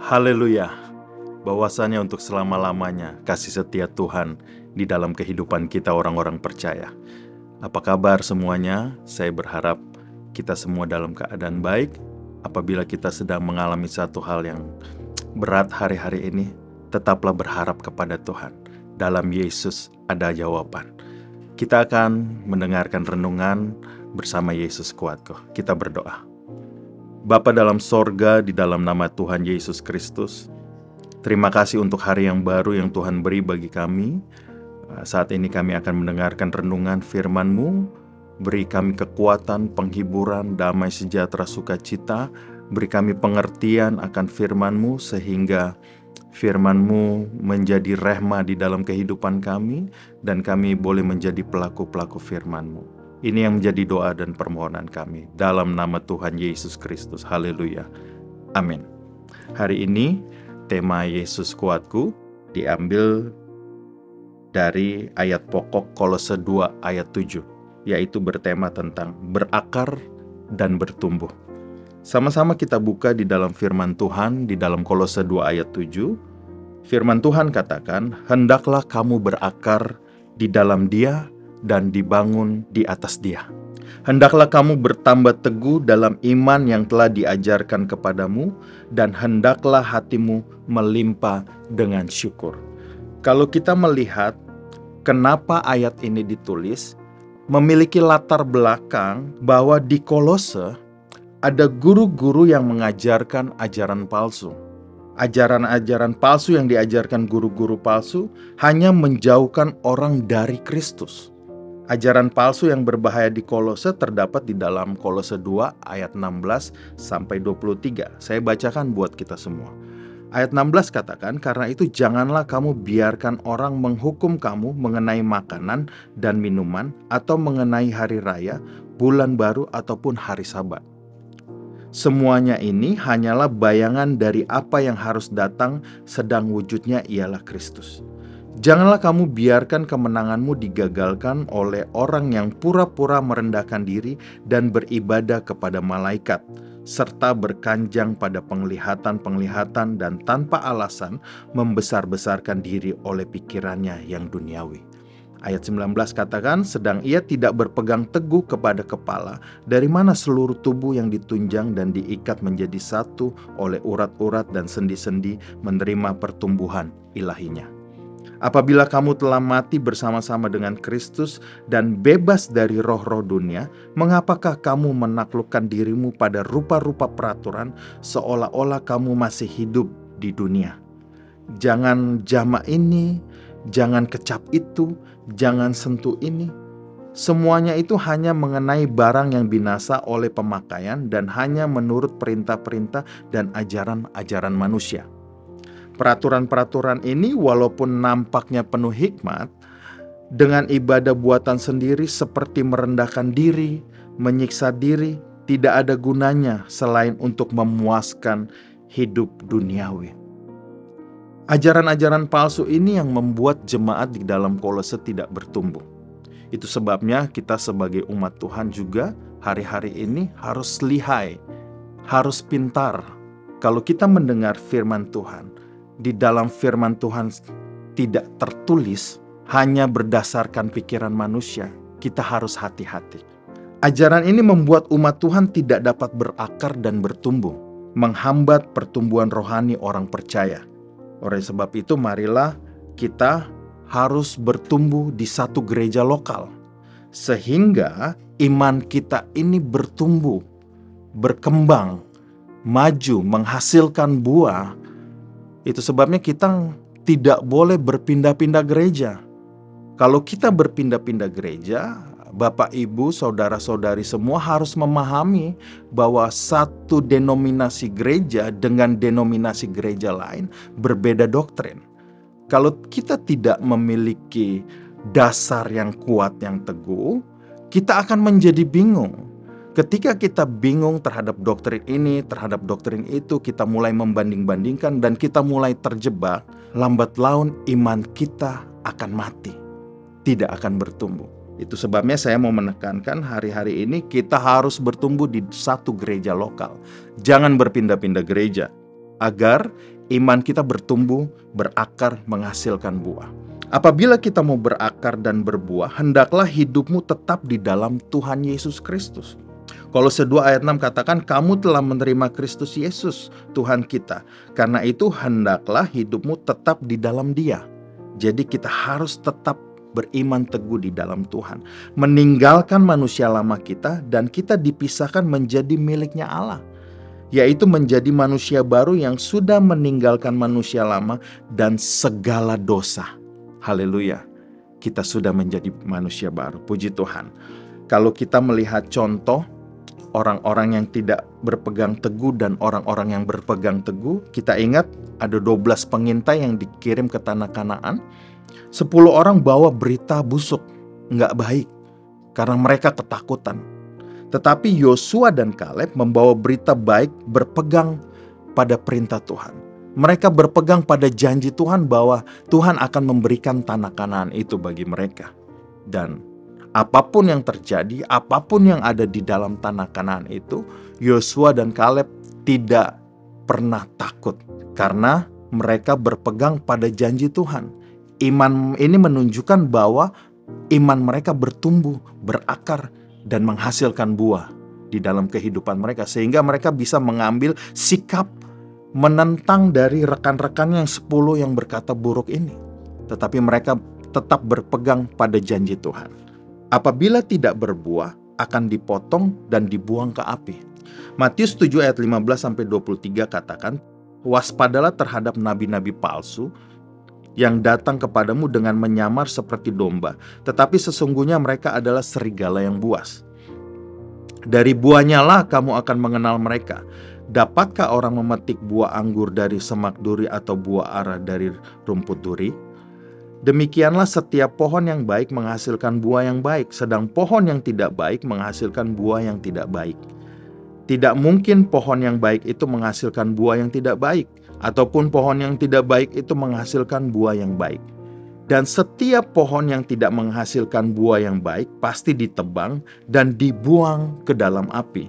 Haleluya, bahwasanya untuk selama-lamanya kasih setia Tuhan di dalam kehidupan kita orang-orang percaya. Apa kabar semuanya? Saya berharap kita semua dalam keadaan baik. Apabila kita sedang mengalami satu hal yang berat hari-hari ini, tetaplah berharap kepada Tuhan. Dalam Yesus ada jawaban. Kita akan mendengarkan renungan bersama Yesus kuatku. Kita berdoa. Bapa dalam sorga, di dalam nama Tuhan Yesus Kristus, terima kasih untuk hari yang baru yang Tuhan beri bagi kami. Saat ini kami akan mendengarkan renungan firman-Mu. Beri kami kekuatan, penghiburan, damai sejahtera, sukacita. Beri kami pengertian akan firman-Mu sehingga firman-Mu menjadi rehma di dalam kehidupan kami, dan kami boleh menjadi pelaku-pelaku firman-Mu. Ini yang menjadi doa dan permohonan kami dalam nama Tuhan Yesus Kristus. Haleluya. Amin. Hari ini tema Yesus kuatku diambil dari ayat pokok Kolose 2 ayat 7, yaitu bertema tentang berakar dan bertumbuh. Sama-sama kita buka di dalam firman Tuhan di dalam Kolose 2 ayat 7. Firman Tuhan katakan, "Hendaklah kamu berakar di dalam Dia dan dibangun di atas Dia. Hendaklah kamu bertambah teguh dalam iman yang telah diajarkan kepadamu, dan hendaklah hatimu melimpah dengan syukur." Kalau kita melihat kenapa ayat ini ditulis, memiliki latar belakang bahwa di Kolose ada guru-guru yang mengajarkan ajaran palsu. Ajaran-ajaran palsu yang diajarkan guru-guru palsu hanya menjauhkan orang dari Kristus. Ajaran palsu yang berbahaya di Kolose terdapat di dalam Kolose 2 ayat 16 sampai 23. Saya bacakan buat kita semua. Ayat 16 katakan, "Karena itu janganlah kamu biarkan orang menghukum kamu mengenai makanan dan minuman, atau mengenai hari raya, bulan baru, ataupun hari Sabat. Semuanya ini hanyalah bayangan dari apa yang harus datang, sedang wujudnya ialah Kristus. Janganlah kamu biarkan kemenanganmu digagalkan oleh orang yang pura-pura merendahkan diri dan beribadah kepada malaikat, serta berkanjang pada penglihatan-penglihatan dan tanpa alasan membesar-besarkan diri oleh pikirannya yang duniawi." Ayat 19 katakan, "Sedang ia tidak berpegang teguh kepada kepala, dari mana seluruh tubuh yang ditunjang dan diikat menjadi satu oleh urat-urat dan sendi-sendi menerima pertumbuhan ilahinya. Apabila kamu telah mati bersama-sama dengan Kristus dan bebas dari roh-roh dunia, mengapakah kamu menaklukkan dirimu pada rupa-rupa peraturan seolah-olah kamu masih hidup di dunia? Jangan jama ini, jangan kecap itu, jangan sentuh ini. Semuanya itu hanya mengenai barang yang binasa oleh pemakaian dan hanya menurut perintah-perintah dan ajaran-ajaran manusia." Peraturan-peraturan ini walaupun nampaknya penuh hikmat, dengan ibadah buatan sendiri seperti merendahkan diri, menyiksa diri, tidak ada gunanya selain untuk memuaskan hidup duniawi. Ajaran-ajaran palsu ini yang membuat jemaat di dalam Kolose tidak bertumbuh. Itu sebabnya kita sebagai umat Tuhan juga hari-hari ini harus lihai, harus pintar. Kalau kita mendengar firman Tuhan, di dalam firman Tuhan tidak tertulis hanya berdasarkan pikiran manusia, kita harus hati-hati. Ajaran ini membuat umat Tuhan tidak dapat berakar dan bertumbuh, menghambat pertumbuhan rohani orang percaya. Oleh sebab itu, marilah kita harus bertumbuh di satu gereja lokal, sehingga iman kita ini bertumbuh, berkembang, maju, menghasilkan buah. Itu sebabnya kita tidak boleh berpindah-pindah gereja. Kalau kita berpindah-pindah gereja, Bapak, Ibu, saudara-saudari semua harus memahami bahwa satu denominasi gereja dengan denominasi gereja lain berbeda doktrin. Kalau kita tidak memiliki dasar yang kuat, yang teguh, kita akan menjadi bingung. Ketika kita bingung terhadap doktrin ini, terhadap doktrin itu, kita mulai membanding-bandingkan dan kita mulai terjebak, lambat laun iman kita akan mati, tidak akan bertumbuh. Itu sebabnya saya mau menekankan hari-hari ini kita harus bertumbuh di satu gereja lokal. Jangan berpindah-pindah gereja. agar iman kita bertumbuh, berakar, menghasilkan buah. Apabila kita mau berakar dan berbuah, hendaklah hidupmu tetap di dalam Tuhan Yesus Kristus. Kolose 2 ayat 6 katakan, kamu telah menerima Kristus Yesus, Tuhan kita. Karena itu hendaklah hidupmu tetap di dalam Dia. Jadi kita harus tetap beriman teguh di dalam Tuhan. Meninggalkan manusia lama kita dan kita dipisahkan menjadi miliknya Allah. Yaitu menjadi manusia baru yang sudah meninggalkan manusia lama dan segala dosa. Haleluya, kita sudah menjadi manusia baru. Puji Tuhan. Kalau kita melihat contoh orang-orang yang tidak berpegang teguh dan orang-orang yang berpegang teguh, kita ingat ada 12 pengintai yang dikirim ke tanah Kanaan. 10 orang bawa berita busuk, nggak baik, karena mereka ketakutan. Tetapi Yosua dan Kaleb membawa berita baik, berpegang pada perintah Tuhan. Mereka berpegang pada janji Tuhan bahwa Tuhan akan memberikan tanah Kanaan itu bagi mereka. Dan apapun yang terjadi, apapun yang ada di dalam tanah Kanaan itu, Yosua dan Kaleb tidak pernah takut karena mereka berpegang pada janji Tuhan. Iman ini menunjukkan bahwa iman mereka bertumbuh, berakar, dan menghasilkan buah di dalam kehidupan mereka. Sehingga mereka bisa mengambil sikap menentang dari rekan-rekan yang 10 yang berkata buruk ini. Tetapi mereka tetap berpegang pada janji Tuhan. Apabila tidak berbuah, akan dipotong dan dibuang ke api. Matius 7 ayat 15-23 katakan, waspadalah terhadap nabi-nabi palsu yang datang kepadamu dengan menyamar seperti domba, tetapi sesungguhnya mereka adalah serigala yang buas. Dari buahnya lah kamu akan mengenal mereka. Dapatkah orang memetik buah anggur dari semak duri atau buah ara dari rumput duri? Demikianlah setiap pohon yang baik menghasilkan buah yang baik, sedang pohon yang tidak baik menghasilkan buah yang tidak baik. Tidak mungkin pohon yang baik itu menghasilkan buah yang tidak baik, ataupun pohon yang tidak baik itu menghasilkan buah yang baik. Dan setiap pohon yang tidak menghasilkan buah yang baik pasti ditebang dan dibuang ke dalam api.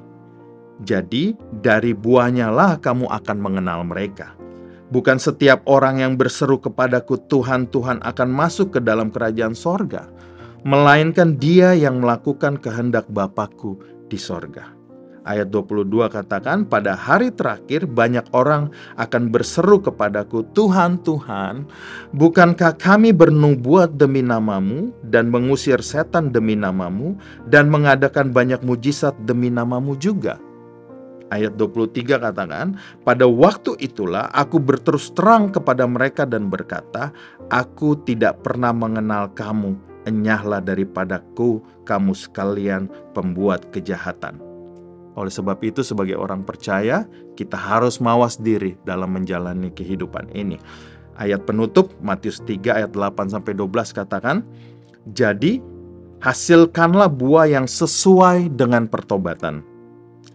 Jadi dari buahnya lah kamu akan mengenal mereka. Bukan setiap orang yang berseru kepadaku Tuhan, Tuhan akan masuk ke dalam kerajaan sorga, melainkan dia yang melakukan kehendak Bapakku di sorga. Ayat 22 katakan, pada hari terakhir banyak orang akan berseru kepadaku, Tuhan, Tuhan, bukankah kami bernubuat demi namamu dan mengusir setan demi namamu dan mengadakan banyak mujizat demi namamu juga? Ayat 23 katakan, pada waktu itulah aku berterus terang kepada mereka dan berkata, aku tidak pernah mengenal kamu, enyahlah daripadaku kamu sekalian pembuat kejahatan. Oleh sebab itu sebagai orang percaya, kita harus mawas diri dalam menjalani kehidupan ini. Ayat penutup Matius 3 ayat 8-12 katakan, jadi hasilkanlah buah yang sesuai dengan pertobatan.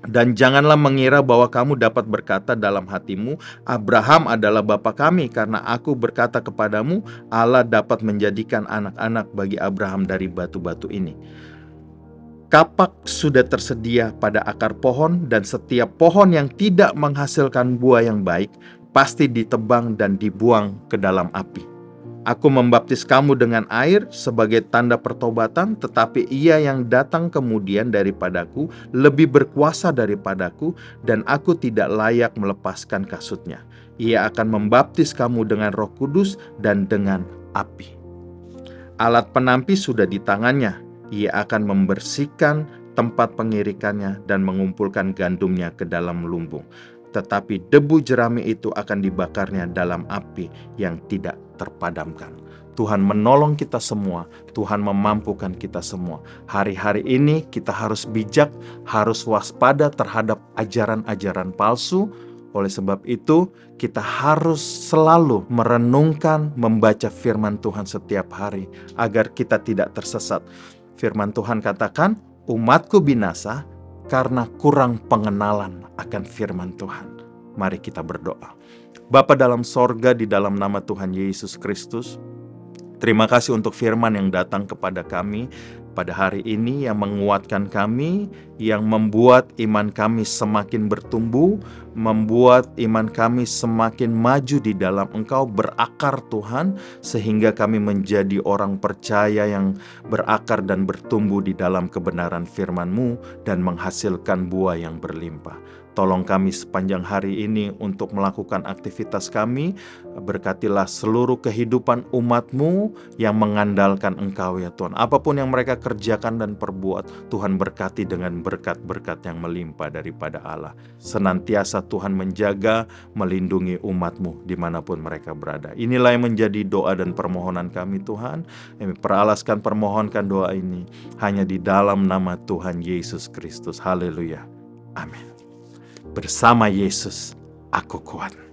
Dan janganlah mengira bahwa kamu dapat berkata dalam hatimu, Abraham adalah bapa kami, karena aku berkata kepadamu, Allah dapat menjadikan anak-anak bagi Abraham dari batu-batu ini. Kapak sudah tersedia pada akar pohon, dan setiap pohon yang tidak menghasilkan buah yang baik pasti ditebang dan dibuang ke dalam api. Aku membaptis kamu dengan air sebagai tanda pertobatan, tetapi ia yang datang kemudian daripadaku lebih berkuasa daripadaku, dan aku tidak layak melepaskan kasutnya. Ia akan membaptis kamu dengan Roh Kudus dan dengan api. Alat penampi sudah di tangannya. Ia akan membersihkan tempat pengirikannya dan mengumpulkan gandumnya ke dalam lumbung. Tetapi debu jerami itu akan dibakarnya dalam api yang tidak terpadamkan. Tuhan menolong kita semua, Tuhan memampukan kita semua. Hari-hari ini kita harus bijak, harus waspada terhadap ajaran-ajaran palsu. Oleh sebab itu, kita harus selalu merenungkan, membaca firman Tuhan setiap hari, agar kita tidak tersesat. Firman Tuhan katakan, umatku binasa karena kurang pengenalan akan firman Tuhan. Mari kita berdoa. Bapa dalam sorga, di dalam nama Tuhan Yesus Kristus, terima kasih untuk firman yang datang kepada kami. pada hari ini yang menguatkan kami, yang membuat iman kami semakin bertumbuh, membuat iman kami semakin maju di dalam Engkau, berakar Tuhan, sehingga kami menjadi orang percaya yang berakar dan bertumbuh di dalam kebenaran firman-Mu dan menghasilkan buah yang berlimpah. Tolong kami sepanjang hari ini untuk melakukan aktivitas kami. Berkatilah seluruh kehidupan umat-Mu yang mengandalkan Engkau ya Tuhan. Apapun yang mereka kerjakan dan perbuat, Tuhan berkati dengan berkat-berkat yang melimpah daripada Allah. Senantiasa Tuhan menjaga, melindungi umat-Mu dimanapun mereka berada. Inilah yang menjadi doa dan permohonan kami Tuhan. Kami peralaskan permohonkan doa ini hanya di dalam nama Tuhan Yesus Kristus. Haleluya. Amin. Bersama Yesus, aku kuat.